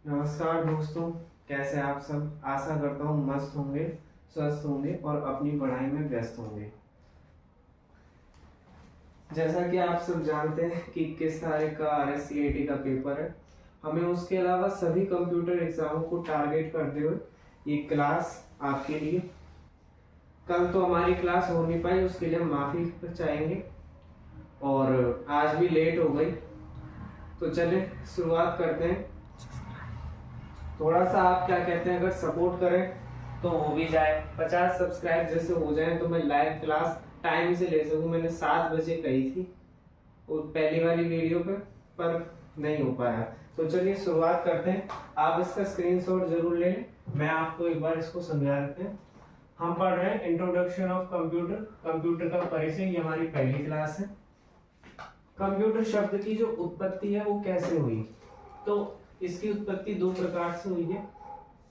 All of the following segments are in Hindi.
नमस्कार दोस्तों, कैसे आप सब। आशा करता हूँ मस्त होंगे, स्वस्थ होंगे और अपनी पढ़ाई में व्यस्त होंगे। जैसा कि आप सब जानते हैं कि 21 तारीख का RSCAT का पेपर है। हमें उसके अलावा सभी कंप्यूटर एग्जामों को टारगेट करते हुए ये क्लास आपके लिए। कल तो हमारी क्लास हो नहीं पाई, उसके लिए हम माफ़ी चाहेंगे और आज भी लेट हो गई। तो चले शुरुआत करते हैं। थोड़ा सा आप क्या कहते हैं, अगर सपोर्ट करें तो हो भी जाए। 50 सब्सक्राइब जैसे हो जाए तो मैं लाइव क्लास टाइम से ले सकूं। मैंने 7 बजे कही थी वो पहली वाली वीडियो पे, पर नहीं हो पाया। तो चलिए शुरुआत करते हैं। आप इसका स्क्रीनशॉट जरूर ले लें। मैं आपको एक बार इसको समझा देते हैं। हम पढ़ रहे हैं इंट्रोडक्शन ऑफ कंप्यूटर, कंप्यूटर का परिचय। ये हमारी पहली क्लास है। कंप्यूटर शब्द की जो उत्पत्ति है वो कैसे हुई, तो इसकी उत्पत्ति दो प्रकार से हुई है।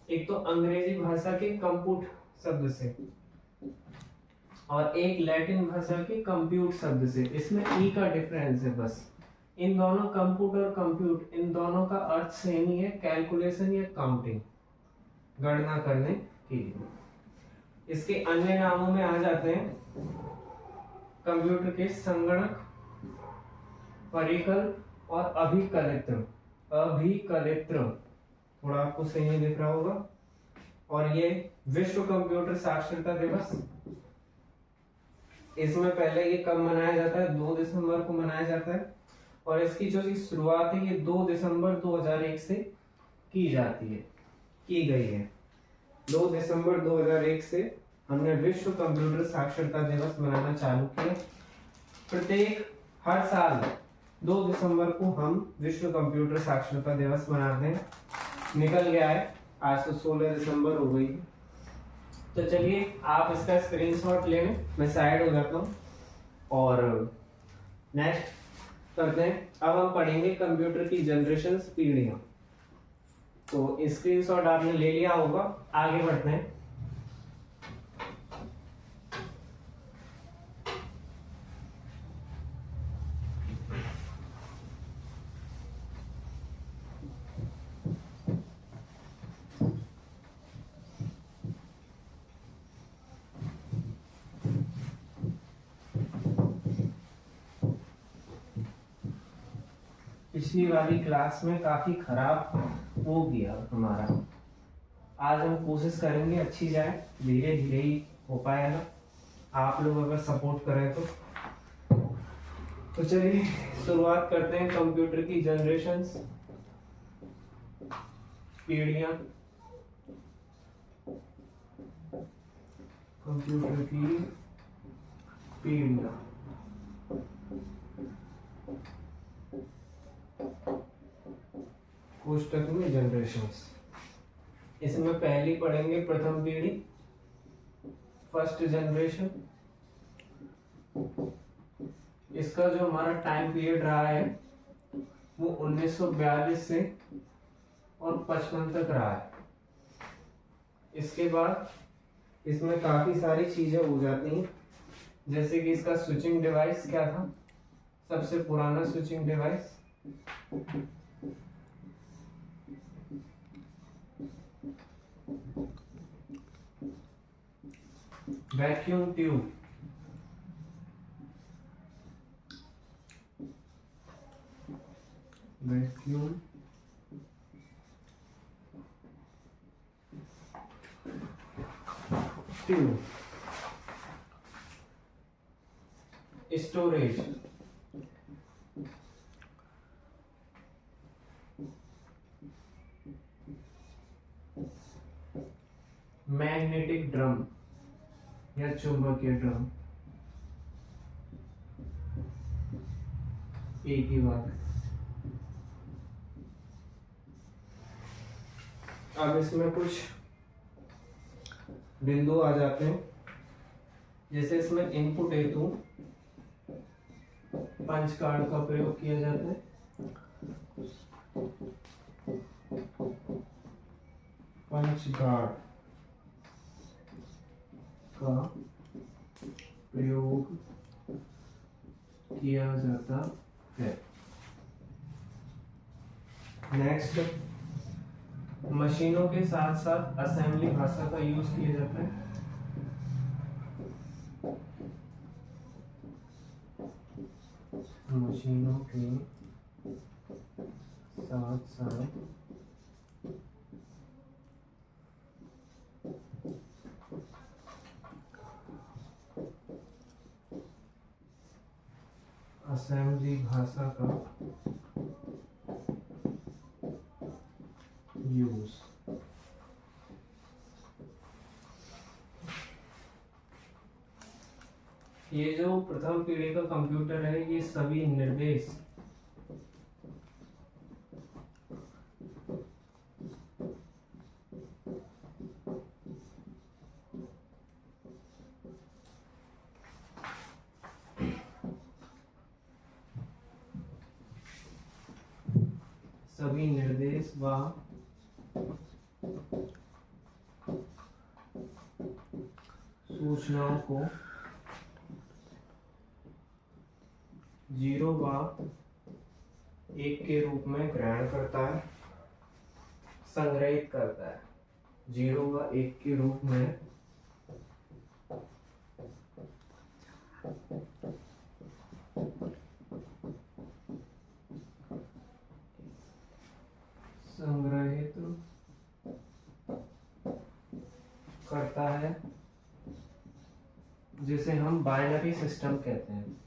एक तो अंग्रेजी भाषा के कंप्यूट शब्द से और एक लैटिन भाषा के कंप्यूट शब्द से। इसमें ई का डिफरेंस है बस। इन दोनों कंप्यूट और कंप्यूट, इन दोनों का अर्थ सेम ही है, कैलकुलेशन या काउंटिंग, गणना करने के लिए। इसके अन्य नामों में आ जाते हैं कंप्यूटर के संगणक, परिकल और अभिकलित्र। अभिकलित्र थोड़ा आपको सही नहीं दिख रहा होगा। और ये विश्व कंप्यूटर साक्षरता दिवस, इसमें पहले ये कब मनाया जाता है, 2 दिसंबर को मनाया जाता है। और इसकी जो शुरुआत है ये 2 दिसंबर 2001 से की जाती है, की गई है। 2 दिसंबर 2001 से हमने विश्व कंप्यूटर साक्षरता दिवस मनाना चालू किया। प्रत्येक हर साल 2 दिसंबर को हम विश्व कंप्यूटर साक्षरता दिवस मनाते हैं। निकल गया है, आज तो 16 दिसंबर हो गई। तो चलिए आप इसका स्क्रीनशॉट ले लें, मैं साइड हो जाता हूँ और नेक्स्ट करते हैं। अब हम पढ़ेंगे कंप्यूटर की जनरेशंस, पीढ़ियां। तो स्क्रीनशॉट आपने ले लिया होगा, आगे बढ़ते हैं। पिछली वाली क्लास में काफी खराब हो गया हमारा। आज हम कोशिश करेंगे अच्छी जाए, धीरे धीरे ही हो पाएगा, आप लोग अगर सपोर्ट करें तो चलिए शुरुआत करते हैं। कंप्यूटर की जनरेशंस, पीढ़ियां। कंप्यूटर की पीढ़ियां, कोष्टक में जनरेशंस। इसमें पहली पढ़ेंगे प्रथम पीढ़ी, फर्स्ट जनरेशन। इसका जो हमारा टाइम पीरियड रहा है वो 1942 से और 55 तक रहा है। इसके बाद इसमें काफी सारी चीजें हो जाती हैं, जैसे कि इसका स्विचिंग डिवाइस क्या था, सबसे पुराना switching device vacuum tube. Vacuum tube. Storage, magnetic drum या चुंबकीय ड्रम, एक ही बात है। अब इसमें कुछ बिंदु आ जाते हैं, जैसे इसमें इनपुट हेतु पंच कार्ड का प्रयोग किया जाता है। पंच कार्ड का प्रयोग किया जाता है। नेक्स्ट मशीनों के साथ साथ असेंबली भाषा का यूज किया जाता है। मशीनों के साथ साथ असेंबली भाषा का यूज। ये जो प्रथम पीढ़ी का कंप्यूटर है, ये सभी निर्देश व सूचनाओं को 0 व 1 के रूप में ग्रहण करता है, संग्रहित करता है। 0 व 1 के रूप में संग्रहित करता है, जिसे हम बाइनरी सिस्टम कहते हैं।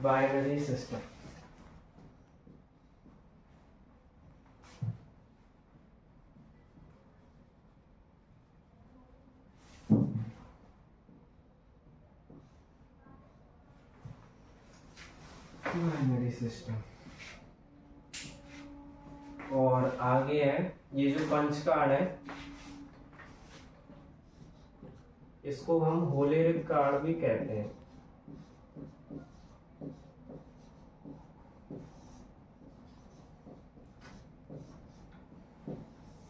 Binary system binary system. और आगे है ये जो पंच कार्ड है, इसको हम होलेरिक कार्ड भी कहते हैं।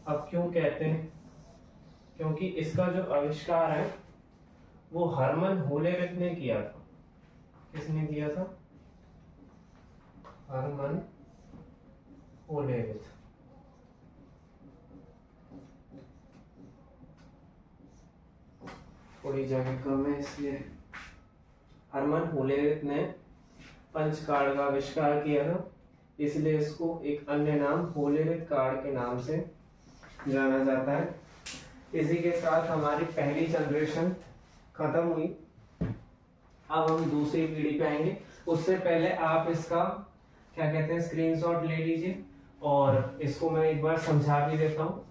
अब क्यों कहते हैं? क्योंकि इसका जो आविष्कार है वो हरमन होलेरिक ने किया था। किसने किया था? हरमन होलेरिक। थोड़ी जगह कम है इसलिए हरमन होलेरिक ने पंच कार्ड का आविष्कार किया था, इसलिए इसको एक अन्य नाम होलेरिक कार्ड के नाम से जाना जाता है। इसी के साथ हमारी पहली जनरेशन खत्म हुई। अब हम दूसरी पीढ़ी पे आएंगे। उससे पहले आप इसका क्या कहते हैं स्क्रीनशॉट ले लीजिए, और इसको मैं एक बार समझा भी देता हूँ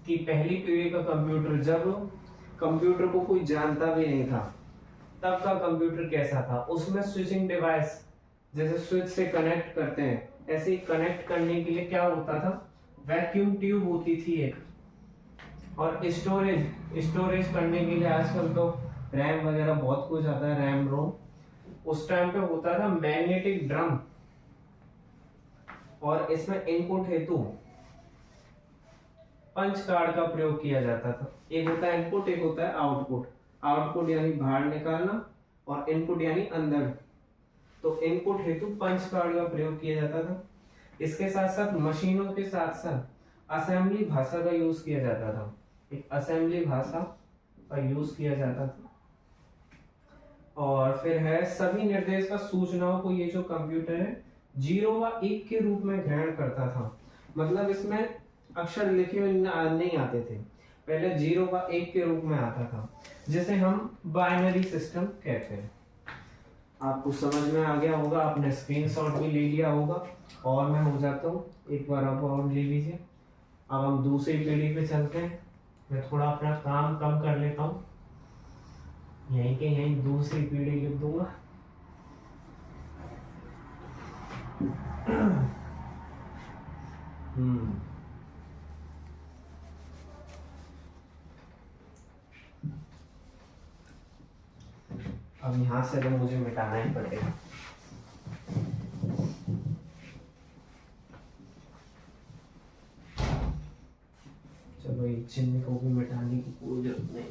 कि पहली पीढ़ी का कंप्यूटर, जब कंप्यूटर को कोई जानता भी नहीं था, तब का कंप्यूटर कैसा था। उसमें स्विचिंग डिवाइस, जैसे स्विच से कनेक्ट करते हैं, ऐसे ही कनेक्ट करने के लिए क्या होता था, वैक्यूम ट्यूब होती थी एक। और स्टोरेज करने के लिए आजकल तो रैम वगैरह बहुत कुछ आता है, रैम रोम। उस टाइम पे होता था मैग्नेटिक ड्रम, और इसमें इनपुट हेतु पंच कार्ड का प्रयोग किया जाता था। एक होता है इनपुट, एक होता है आउटपुट। आउटपुट यानी बाहर निकालना, और इनपुट यानी अंदर। तो इनपुट हेतु पंच कार्ड का प्रयोग किया जाता था। इसके साथ साथ मशीनों के साथ साथ असेंबली भाषा का यूज किया जाता था। एक असेंबली भाषा का यूज किया जाता था। और फिर है सभी निर्देश का सूचनाओं को ये जो कंप्यूटर है 0 व 1 के रूप में ग्रहण करता था। मतलब इसमें अक्षर लिखे हुए नहीं आते थे, पहले 0 व 1 के रूप में आता था, जिसे हम बाइनरी सिस्टम कहते हैं। आपको समझ में आ गया होगा, आपने स्क्रीनशॉट भी ले लिया होगा। और मैं हो जाता हूँ, एक बार आप और ले लीजिए। अब हम दूसरी पीढ़ी पे चलते हैं। मैं थोड़ा अपना काम कम कर लेता हूँ, यहीं के यहीं दूसरी पीढ़ी लिख दूंगा। अब यहाँ से तो मुझे मिटाना ही पड़ेगा। चलो चलो ये चिन्ह को भी मिटाने की कोई जरूरत नहीं।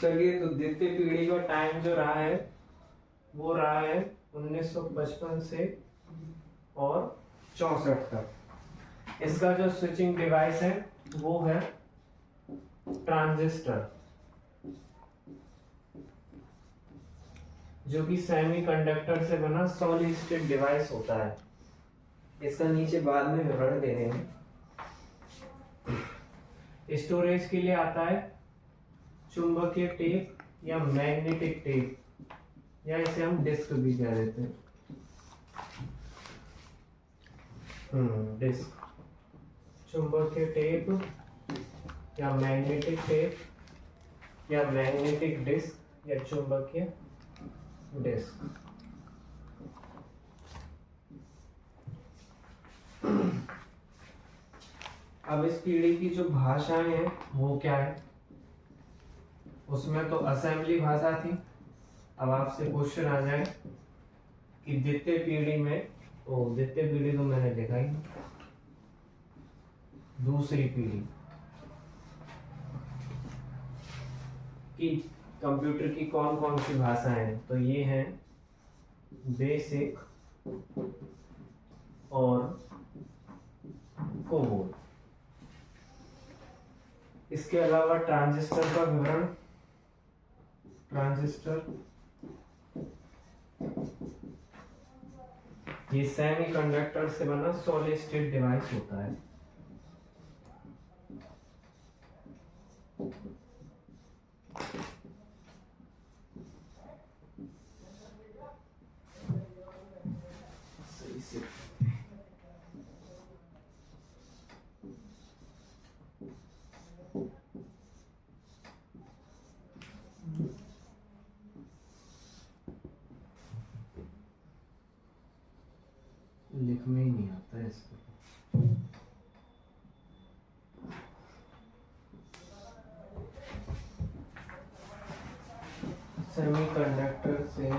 चलिए, तो द्वितीय पीढ़ी का टाइम जो रहा है वो रहा है 1955 से और 64 तक। इसका जो स्विचिंग डिवाइस है वो है ट्रांजिस्टर, जो कि सेमीकंडक्टर से बना सॉलिड स्टेट डिवाइस होता है। इसका नीचे बाद में विवरण दे देंगे। स्टोरेज के लिए आता है चुंबकीय टेप या मैग्नेटिक टेप, या इसे हम डिस्क भी कह देते हैं। डिस्क, चुंबकीय टेप या मैग्नेटिक टेप या मैग्नेटिक डिस्क या चुंबकीय डिस्क। अब इस पीढ़ी की जो भाषाएं हैं वो क्या है? उसमें तो असेंबली भाषा थी। अब आपसे क्वेश्चन आ जाए कि द्वितीय पीढ़ी में, द्वितीय पीढ़ी तो मैंने देखा ही, दूसरी पीढ़ी की कंप्यूटर की कौन कौन सी भाषाएं हैं? तो ये हैं बेसिक और कोबोल। इसके अलावा ट्रांजिस्टर का विवरण, ट्रांजिस्टर ये सेमीकंडक्टर से बना सॉलिड स्टेट डिवाइस होता है। सही से लिख में ही नहीं आता है इसको। सेमीकंडक्टर से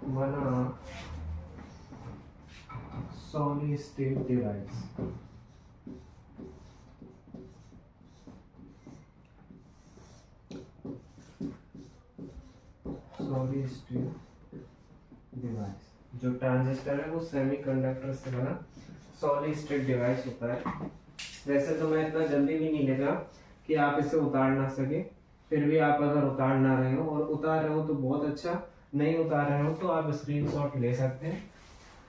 बना solid state device. Solid state device जो ट्रांजिस्टर है वो सेमीकंडक्टर से बना सॉलिड स्टेट डिवाइस होता है। वैसे तो मैं इतना जल्दी भी नहीं लिखा कि आप इसे उतार ना सके, फिर भी आप अगर उतार ना रहे हो और उतार रहे हो तो बहुत अच्छा, नहीं उतार रहे हो तो आप स्क्रीनशॉट ले सकते हैं।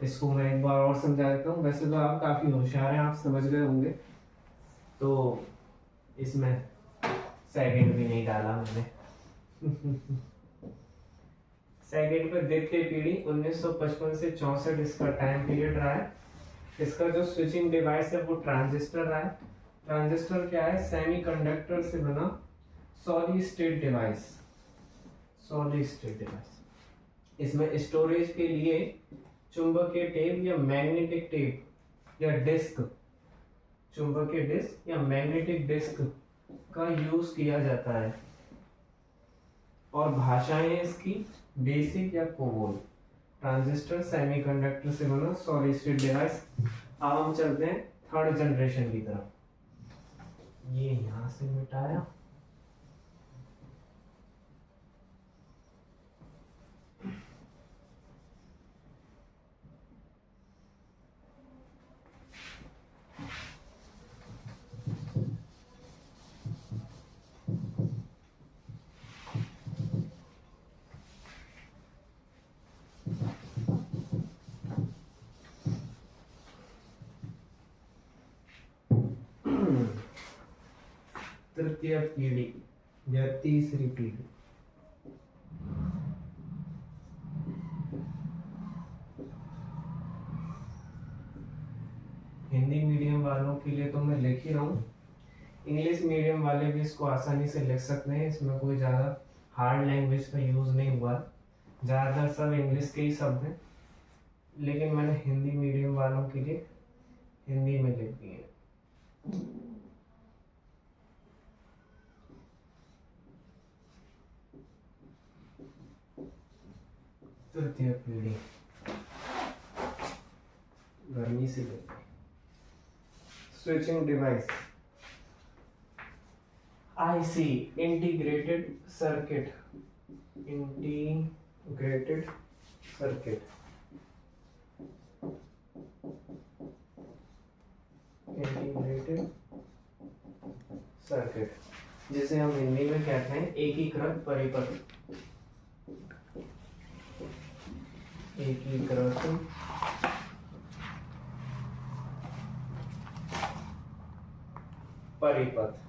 इसको मैं एक बार और समझा देता हूँ। वैसे तो आप काफ़ी होशियार हैं, आप समझ गए होंगे, तो इसमें सेकंड भी नहीं डाला मैंने। सेकंड पे द्वितीय पीढ़ी 1955 से 64 इसका टाइम पीरियड रहा है। इसका जो स्विचिंग डिवाइस है वो ट्रांजिस्टर रहा है। ट्रांजिस्टर क्या है? सेमीकंडक्टर से बना solid state device. Solid state device, इसमें स्टोरेज के लिए चुंबकीय टेप या मैग्नेटिक टेप या डिस्क, चुंबकीय डिस्क या मैग्नेटिक डिस्क का यूज किया जाता है। और भाषाएं इसकी बेसिक या कोबोल। ट्रांजिस्टर सेमीकंडक्टर से बना सॉलिड स्टेट डिवाइस। अब हम चलते हैं थर्ड जनरेशन की तरफ। ये यहां से मिटाया। तृतीय पीढ़ी या तीसरी पीढ़ी। हिंदी मीडियम वालों के लिए तो मैं लिख ही रहा हूँ, इंग्लिश मीडियम वाले भी इसको आसानी से लिख सकते हैं। इसमें कोई ज़्यादा हार्ड लैंग्वेज का यूज़ नहीं हुआ, ज़्यादातर सब इंग्लिश के ही शब्द हैं। लेकिन मैंने हिंदी मीडियम वालों आपके लिए हिंदी में लिख दिए। तृतीय पीढ़ी गर्मी से लेकर switching device IC integrated circuit integrated circuit integrated circuit जिसे हम हिंदी में कहते हैं एकीकृत परिपथ। एकीकृत परिपथ।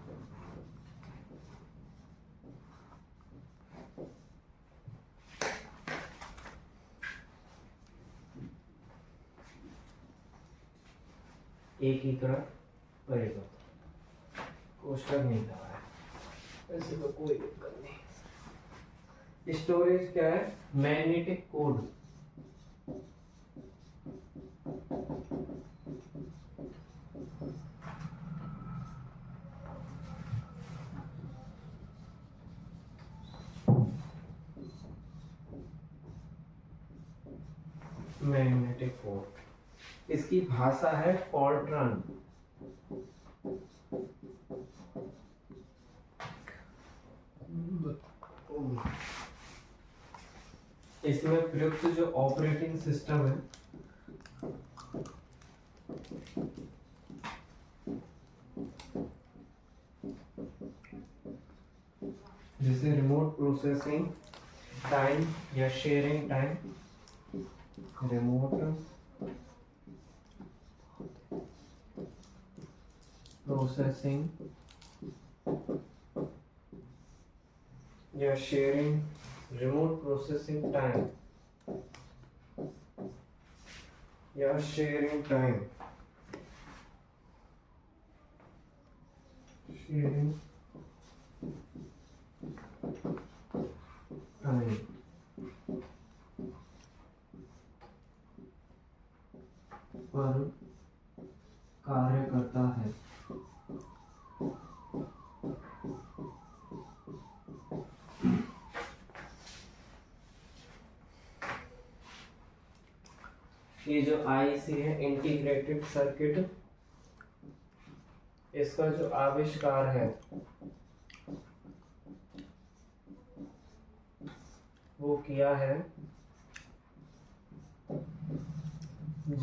एकीकृत परिपथ कोष्ठक नहीं था वैसे तो कोई दिक्कत नहीं। स्टोरेज क्या है? Magnetic code. Magnetic code. इसकी भाषा है फॉर्ट्रन। इसमें प्रयुक्त जो ऑपरेटिंग सिस्टम है जिसे रिमोट प्रोसेसिंग टाइम या शेयरिंग टाइम, रिमोट प्रोसेसिंग या शेयरिंग, रिमोट प्रोसेसिंग टाइम या शेयरिंग टाइम, शेयरिंग टाइम पर कार्य करता है। ये जो आईसी है इंटीग्रेटेड सर्किट, इसका जो आविष्कार है वो किया है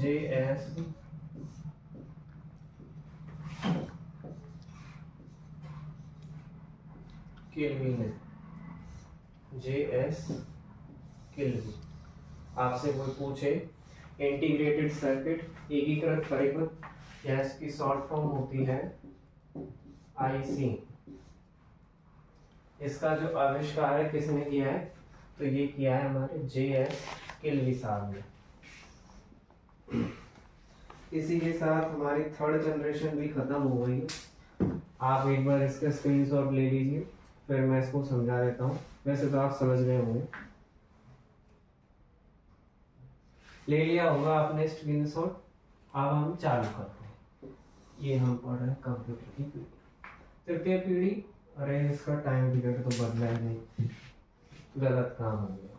JS किल्वी ने। JS किल्वी। आपसे कोई पूछे इंटीग्रेटेड सर्किट एकीकृत परिपथ या इसकी शॉर्ट फॉर्म होती है आईसी, इसका जो आविष्कार है किसने किया है? तो ये किया है हमारे JS किल्वी साहब ने। इसी के साथ हमारी थर्ड जनरेशन भी खत्म हो गई है। आप एक बार इसका स्क्रीनशॉट ले लीजिए, फिर मैं इसको समझा देता हूँ। वैसे तो आप समझ गए होंगे, ले लिया होगा आपने स्क्रीनशॉट। अब हम चालू करते हैं। ये हम पढ़ रहे हैं कंप्यूटर की पीढ़ी, तृतीय पीढ़ी। अरे इसका टाइम पीरियड तो बदला ही नहीं, गलत काम हो गया,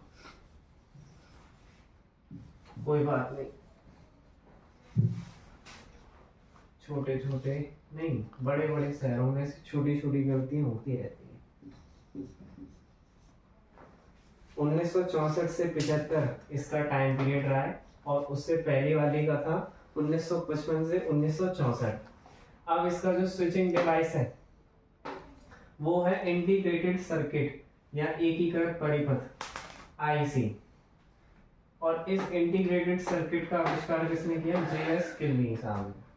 कोई बात नहीं। छोटे छोटे नहीं, बड़े बड़े शहरों में छोटी छोटी गलतियां होती रहती हैं। 1964 से 75 इसका टाइम पीरियड रहा है, और उससे पहले वाले का था 1955 से 1964। अब इसका जो स्विचिंग डिवाइस है वो है इंटीग्रेटेड सर्किट या एकीकृत परिपथ आईसी, और इस इंटीग्रेटेड सर्किट का आविष्कार किसने किया? JS किल्वी साहब ने।